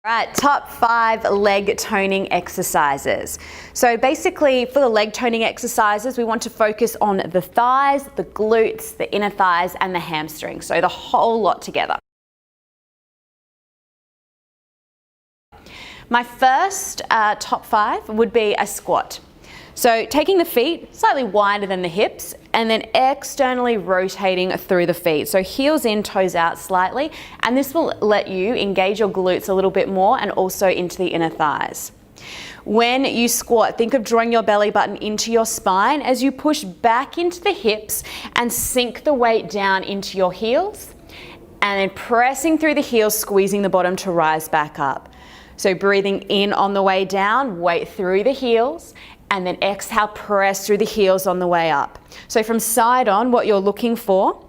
Right, top 5 leg toning exercises. So basically for the leg toning exercises, we want to focus on the thighs, the glutes, the inner thighs, and the hamstrings. So the whole lot together. My first top 5 would be a squat. So taking the feet slightly wider than the hips and then externally rotating through the feet. So heels in, toes out slightly, and this will let you engage your glutes a little bit more and also into the inner thighs. When you squat, think of drawing your belly button into your spine as you push back into the hips and sink the weight down into your heels, and then pressing through the heels, squeezing the bottom to rise back up. So breathing in on the way down, weight through the heels, and then exhale, press through the heels on the way up. So from side on, what you're looking for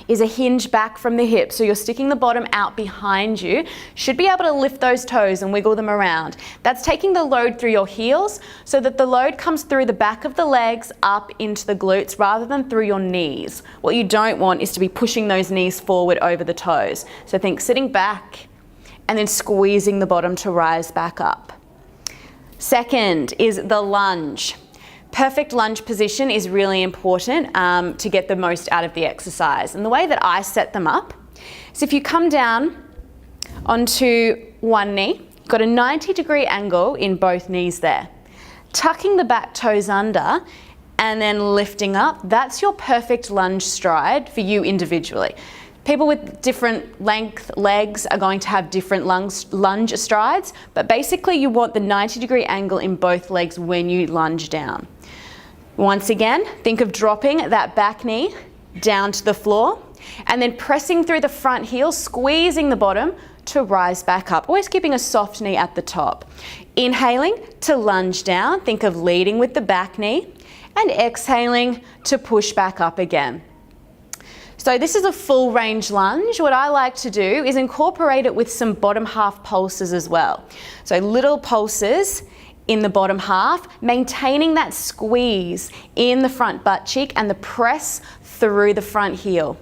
is a hinge back from the hips. So you're sticking the bottom out behind you. Should be able to lift those toes and wiggle them around. That's taking the load through your heels so that the load comes through the back of the legs up into the glutes rather than through your knees. What you don't want is to be pushing those knees forward over the toes. So think sitting back and then squeezing the bottom to rise back up. Second is the lunge. Perfect lunge position is really important to get the most out of the exercise. And the way that I set them up is if you come down onto one knee, you've got a 90-degree angle in both knees there. Tucking the back toes under and then lifting up, that's your perfect lunge stride for you individually. People with different length legs are going to have different lunge strides, but basically you want the 90-degree angle in both legs when you lunge down. Once again, think of dropping that back knee down to the floor and then pressing through the front heel, squeezing the bottom to rise back up, always keeping a soft knee at the top. Inhaling to lunge down, think of leading with the back knee and exhaling to push back up again. So this is a full range lunge. What I like to do is incorporate it with some bottom half pulses as well. So little pulses in the bottom half, maintaining that squeeze in the front butt cheek and the press through the front heel.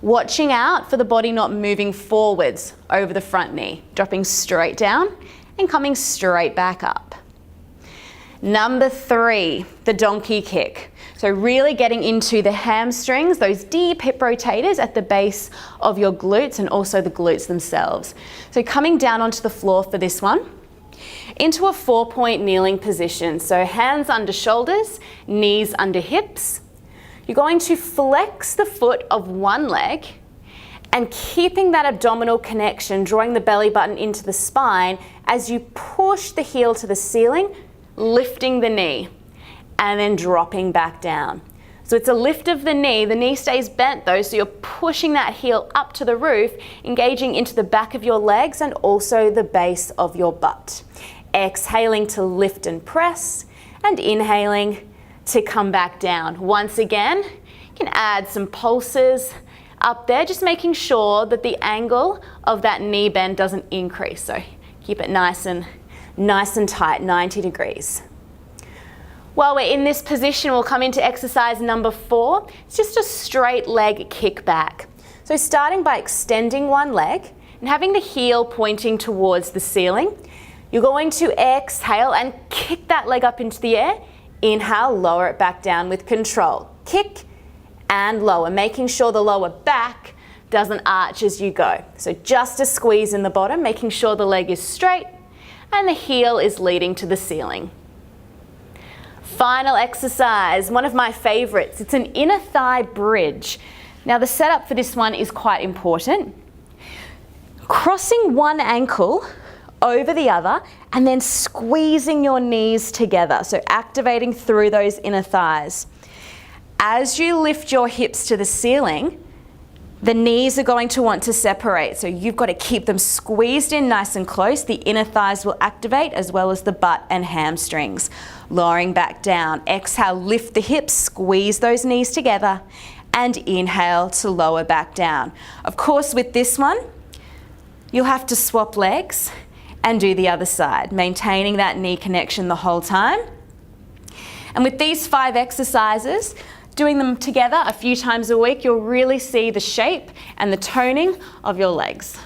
Watching out for the body not moving forwards over the front knee, dropping straight down and coming straight back up. Number 3, the donkey kick. So really getting into the hamstrings, those deep hip rotators at the base of your glutes and also the glutes themselves. So coming down onto the floor for this one, into a 4-point kneeling position. So hands under shoulders, knees under hips. You're going to flex the foot of one leg and keeping that abdominal connection, drawing the belly button into the spine as you push the heel to the ceiling, lifting the knee and then dropping back down. So it's a lift of the knee stays bent though, so you're pushing that heel up to the roof, engaging into the back of your legs and also the base of your butt. Exhaling to lift and press and inhaling to come back down. Once again, you can add some pulses up there, just making sure that the angle of that knee bend doesn't increase. So keep it nice and tight, 90 degrees. While we're in this position, we'll come into exercise number 4. It's just a straight leg kick back. So starting by extending one leg and having the heel pointing towards the ceiling, you're going to exhale and kick that leg up into the air. Inhale, lower it back down with control. Kick and lower, making sure the lower back doesn't arch as you go. So just a squeeze in the bottom, making sure the leg is straight and the heel is leading to the ceiling. Final exercise, one of my favorites. It's an inner thigh bridge. Now the setup for this one is quite important. Crossing one ankle over the other and then squeezing your knees together. So activating through those inner thighs. As you lift your hips to the ceiling, the knees are going to want to separate, so you've got to keep them squeezed in nice and close. The inner thighs will activate as well as the butt and hamstrings. Lowering back down. Exhale, lift the hips, squeeze those knees together, and inhale to lower back down. Of course, with this one, you'll have to swap legs and do the other side, maintaining that knee connection the whole time. And with these 5 exercises, doing them together a few times a week, you'll really see the shape and the toning of your legs.